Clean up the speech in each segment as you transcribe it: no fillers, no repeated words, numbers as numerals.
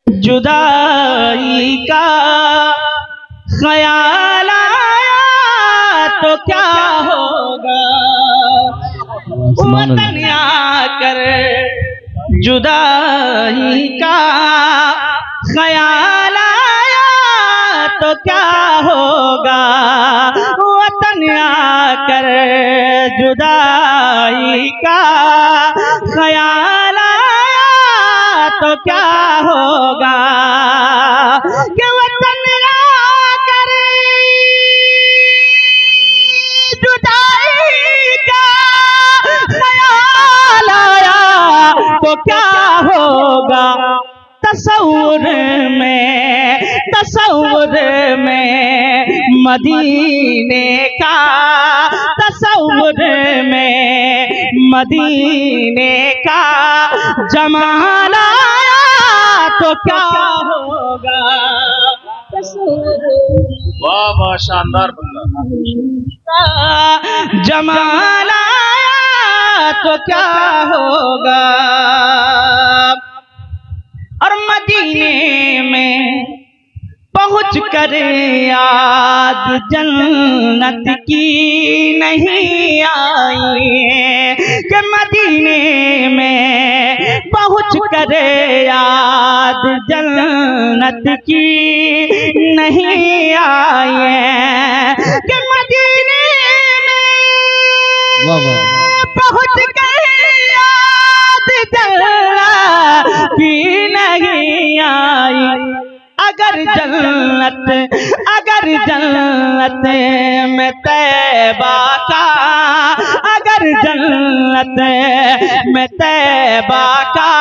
جدائی کا خیال آیا تو کیا ہوگا، وطن آ کر جدائی کا خیال آیا تو کیا ہوگا، وطن آ کر جدائی کا خیال آیا تو کیا ہوگا، کہ وطن آ کر جدائی کا خیال آیا تو کیا ہوگا، تصور میں مدینے کا، تصور میں مدینے کا جمال آیا تو کیا ہوگا، واہ واہ شاندار بندہ، جمال آیا تو کیا ہوگا، اور مدینے میں پہنچ کر یاد جنت کی نہیں آئی، کہ مدینے میں پہنچ کر یاد جنت کی نہیں آئی، کہ مدینے میں پہنچ کر یاد جنت کی نہیں آئی، اگر جنت میں طیبہ کا، اگر جنت میں طیبہ کا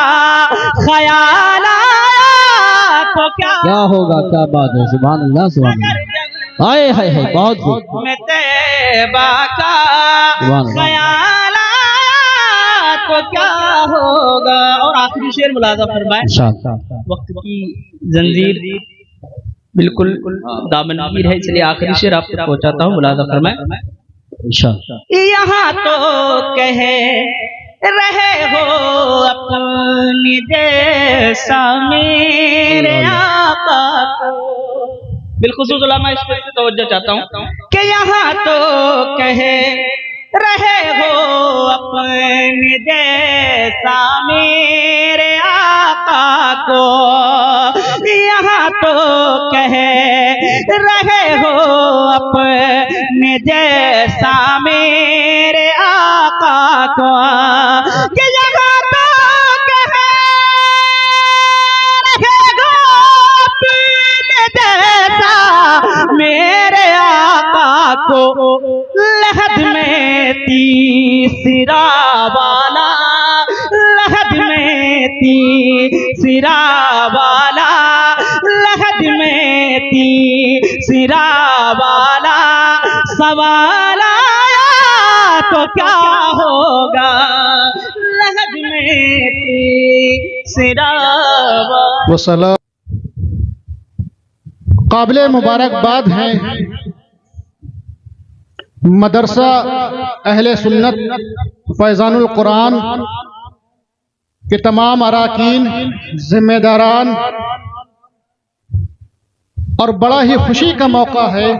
خیال آیا تو کیا ہوگا، کیا بات ہے، سبحان اللہ سبحان اللہ، ہائے ہائے ہائے، بہت خوب، میں طیبہ کا سبحان اللہ، خیال آیا تو کیا ہوگا، اور آخری شعر ملاحظہ فرمائیں، وقت کی زنجیر بالکل دامن گیر ہے، اس لیے آخری شعر آپ تک پہنچاتا ہوں، ملاحظہ فرمائیں، یہاں تو کہے رہے ہو اپنی جیسا میرے آقا کو، بالخصوص علماء اس پر توجہ چاہتا ہوں، کہ یہاں تو کہے رہے ہو اپنے جیسا میرے آقا کو، یہاں تو کہے رہے ہو اپنے جیسا میرے آقا کو، کہ یہاں تو کہے رہے ہو اپنے جیسا میرے آقا کو، لحد میں تیسرا والا، لحد میں تیسرا والا، لحد میں تیسرا والا سوال آیا تو کیا ہوگا، لحد میں تیسرا والا۔ قابل مبارکباد ہیں مدرسہ اہل سنت فیضان القرآن کے تمام اراکین، ذمہ داران، اور بڑا ہی خوشی کا موقع ہے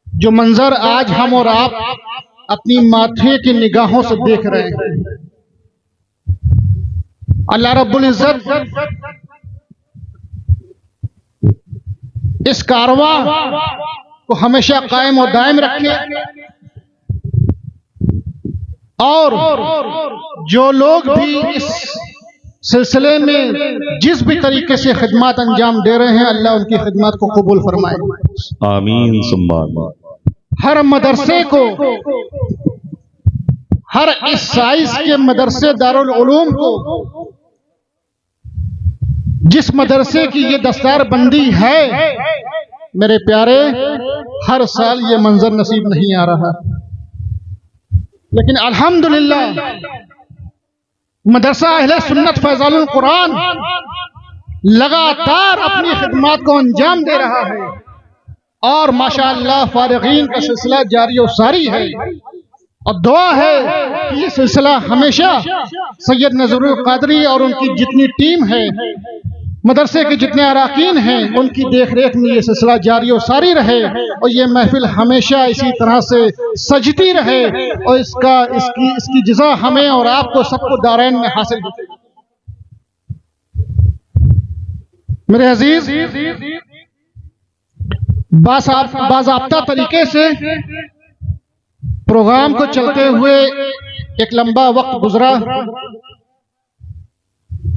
جو منظر آج ہم اور آپ اپنی ماتھے کی نگاہوں سے دیکھ رہے ہیں۔ اللہ رب العزت اس کارواں کو ہمیشہ قائم و دائم رکھے، اور جو لوگ بھی اس سلسلے میں جس بھی طریقے سے خدمات انجام دے رہے ہیں، اللہ ان کی خدمات کو قبول فرمائے، آمین ثم آمین۔ ہر مدرسے کو، ہر اس سائز کے مدرسے دارالعلوم کو، جس مدرسے کی یہ دستار بندی ہے، میرے پیارے، ہر سال یہ منظر نصیب نہیں آ رہا، لیکن الحمدللہ مدرسہ اہل سنت فیضان القرآن لگاتار اپنی خدمات کو انجام دے رہا ہے، اور ماشاءاللہ فارغین کا سلسلہ جاری و ساری ہے، اور دعا ہے کہ یہ سلسلہ ہمیشہ سید نذر القادری اور ان کی جتنی ٹیم ہے مدرسے کے جتنے اراکین ہیں ان کی دیکھ ریکھ میں یہ سلسلہ جاری و ساری رہے اور یہ محفل ہمیشہ اسی طرح سے سجتی رہے اور اس کی جزا ہمیں اور آپ کو سب کو دارین میں حاصل ہو۔ میرے عزیز، باضابطہ طریقے سے پروگرام کو چلتے ہوئے ایک لمبا وقت گزرا۔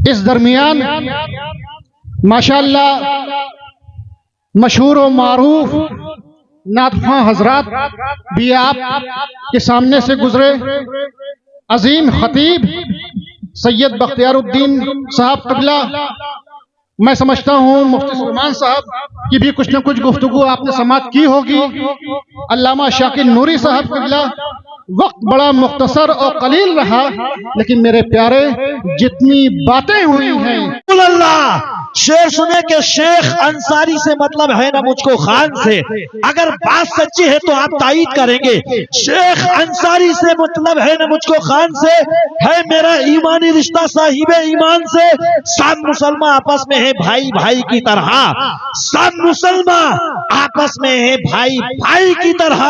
اس درمیان ماشاءاللہ مشہور و معروف نعت خواں حضرات بھی آپ کے سامنے سے گزرے۔ عظیم خطیب سید بختیار الدین صاحب قبلہ، میں سمجھتا ہوں مفتی سلیمان صاحب کی بھی کچھ نہ کچھ گفتگو آپ نے سماعت کی ہوگی۔ علامہ شاکر نوری صاحب قبلہ، وقت بڑا مختصر اور قلیل رہا، لیکن میرے پیارے جتنی باتیں ہوئی ہیں اللہ شعر سنے کہ شیخ انصاری سے مطلب ہے نہ مجھ کو خان سے، اگر بات سچی ہے تو آپ تائید کریں گے۔ شیخ انصاری سے مطلب ہے نہ مجھ کو خان سے، ہے میرا ایمانی رشتہ صاحب ایمان سے، سب مسلمان آپس میں ہے بھائی بھائی کی طرح، سب مسلمان آپس میں ہے بھائی بھائی کی طرح،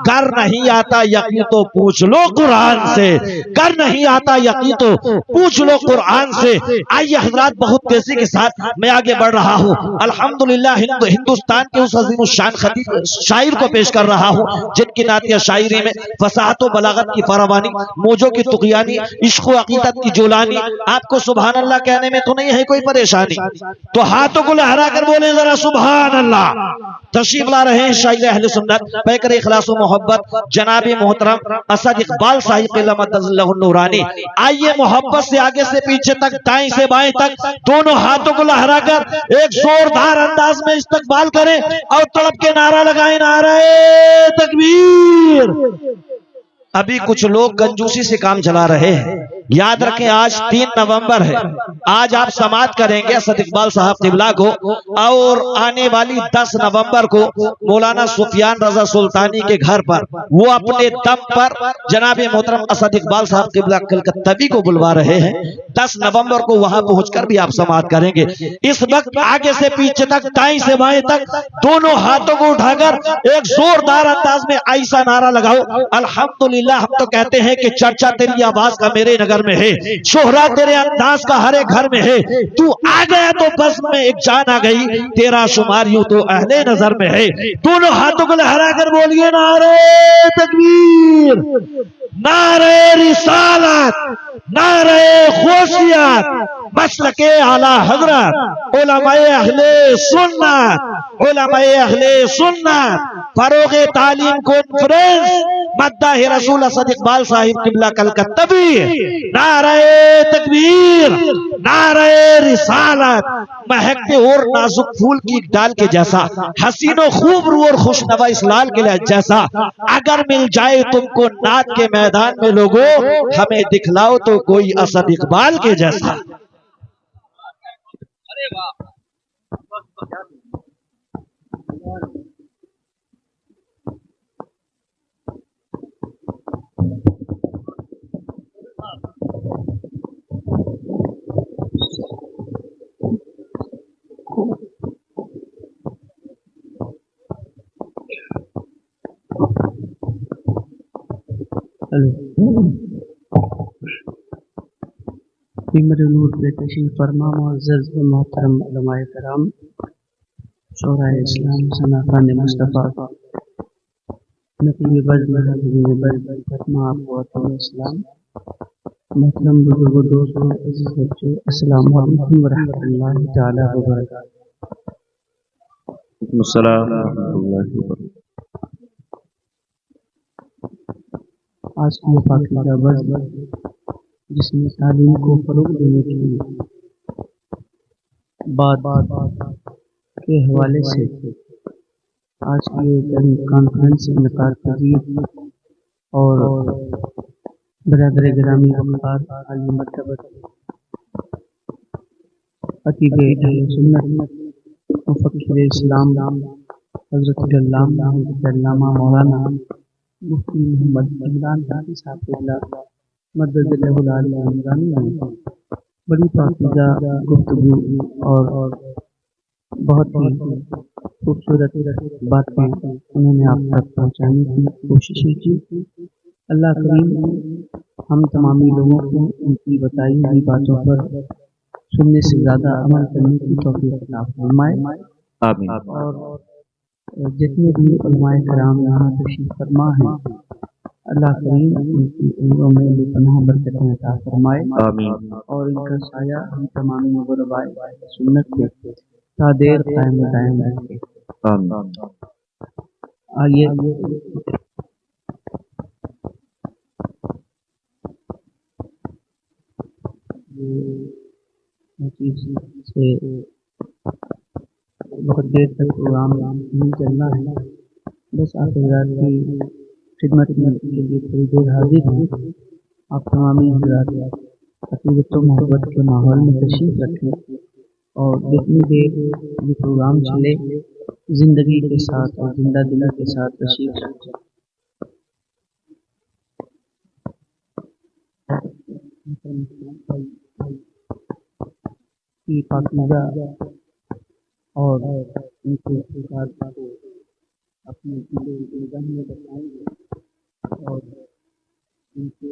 گر نہیں آتا یقین تو پوچھ لو قرآن سے، گر نہیں آتا یقین تو پوچھ لو قرآن سے۔ آئیے حضرات، بہت تیزی کے ساتھ میں آگے بڑھ رہا ہوں۔ الحمدللہ ہندوستان کے اس عظیم الشان خطیب شاعر کو پیش کر رہا ہوں جن کی نعتیہ شاعری میں فصاحت و بلاغت کی فراوانی، موجوں کی طغیانی، عشق و عقیدت کی جولانی، آپ کو سبحان اللہ کہنے میں تو نہیں ہے کوئی پریشانی؟ تو ہاتھوں کو لہرا کر بولیں ذرا سبحان اللہ۔ تشریف لا رہے ہیں شاعر اہل سنت پیکر اخلاص و محبت جناب محترم اسد اقبال صاحب قلمت اللہ النورانی۔ آئیے محبت سے آگے سے پیچھے تک، دائیں سے بائیں تک، دونوں ہاتھوں کو لہرا کر ایک زوردار انداز میں استقبال کریں اور تڑپ کے نعرہ لگائیں، نعرہ تکبیر۔ ابھی کچھ لوگ کنجوسی سے کام چلا رہے ہیں، یاد رکھیں آج 3 نومبر ہے، آج آپ سماعت کریں گے اسد اقبال صاحب قبلہ کو، اور آنے والی 10 نومبر کو مولانا سفیان رضا سلطانی کے گھر پر وہ اپنے دم پر جناب محترم اسد اقبال صاحب قبلہ کلکتبی کو بلوا رہے ہیں۔ 10 نومبر کو وہاں پہنچ کر بھی آپ سماعت کریں گے۔ اس وقت آگے سے پیچھے تک، دائیں سے بائیں تک، دونوں ہاتھوں کو اٹھا کر ایک زوردار انداز میں ایسا نعرہ لگاؤ، الحمدللہ۔ ہم تو کہتے ہیں کہ چرچا تیری آواز کا میرے نگر میں ہے، شہرہ تیرے انداز کا ہر ایک گھر میں ہے، تو آ گیا تو بس میں ایک جان آ گئی، تیرا شمار یوں تو اہل نظر میں ہے۔ دونوں ہاتھوں کو لہرا کر بولیے نعرہ تکبیر، نعرہ رسالت، نعرہ خوشیت، مسلک اعلی حضرت، علماء اہل سنت، علماء اہل سنت، فروغ تعلیم کانفرنس، مداح رسول اسد اقبال صاحب قبلہ کلکتبی، نعرہ تکبیر، نعرہ رسالت۔ مہکتے اور نازک پھول کی ڈال کے جیسا، حسین و خوب رو اور خوش نوا اس لال کے جیسا، اگر مل جائے تم کو نعت کے میدان میں لوگوں، ہمیں دکھلاؤ تو کوئی اسد اقبال کے جیسا۔ قیمت نور پہ تشریف فرما معزز و محترم علماء کرام، شورائے اسلام، سناخان مصطفیٰ، نقیب بزم حضرین بزم فتمہ ابوات اسلام، محترم بزرگ دوستوں، عزیز بچوں، السلام علیکم ورحمۃ اللہ تعالی وبرکاتہ۔ السلام ورحمۃ اللہ وبرکاتہ۔ آج کی پاکیزہ بزم جس میں تعلیم کو فروغ دینے کے لیے بات کے حوالے سے آج کی کانفرنس انعقاد پذیر اور برادر گرامی وقار عالی مرتبت خطیب اہل سنت مفکر اسلام حضرت علامہ مولانا مفتی محمد عمران صاحب قبلہ مدد اللہ العالی عمرانی بڑی پاکیزہ گفتگو اور بہت ہی خوبصورت باتیں انہوں نے آپ تک پہنچانے کی کوشش کی. اللہ کریم ہم تمامی لوگوں کو ان کی بتائی ہوئی باتوں پر سننے سے زیادہ عمل کرنے کی توفیق عطا فرمائے. آمین. اور جتنے بھی علماء کرام یہاں تشریف فرما ہیں اللہ کریم ان کی عمروں میں بے پناہ برکتیں عطا فرمائے آمین. اور ان کا سایہ ہم تمامی غرباء سنت پہ تا دیر قائم دائم رکھے. آمین. آئیے سے بہت دیر تک پروگرام نہیں چلنا ہے. بس آپ حضرات کی خدمت کے لیے تھوڑی دیر حاضر ہیں. آپ تمامی حضرات عقیدت و محبت کے ماحول میں تشریف رکھیں اور جتنی دیر یہ پروگرام چلے زندگی کے ساتھ اور زندہ دلی کے ساتھ تشریف رکھیں. کی پاکیزہ اور ان کے اخلاقات کو اپنے ذہن میں بتائیں گے اور ان کو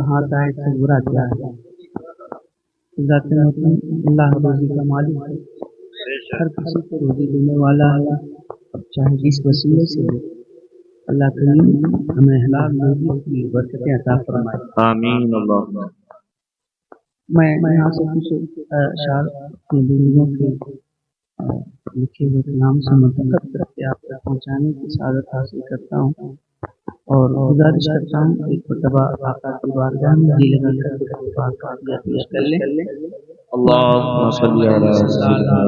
ہاتھ آئے سے برا کیا ہے. ذات محترم اللہ روزی کا مالک ہے, ہر کسی کو روزی دینے والا ہے چاہے جس وسیلے سے ہو. اللہ کریم ہمیں حلال روزی کی برکتیں عطا فرمائے. آمین. اللہ. میں یہاں سے کچھ اشعار اپنے بزرگوں کے لکھے ہوئے کلام سے منتخب کر کے آپ تک پہنچانے کی سعادت حاصل کرتا ہوں اور گزارش کرتا ہوں ایک مرتبہ آقا کی بارگاہ میں جی لگا کر پاک پیش کر لیں. اللهم صل على سيدنا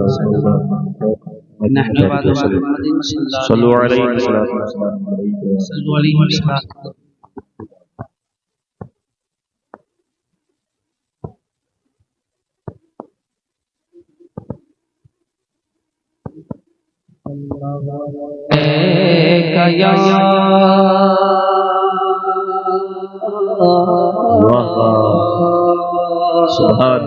نحن بعد محمد صلوا عليه وسلم. صلوا عليه وسلم. سبحان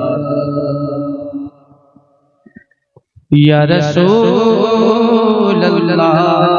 یا رسول اللہ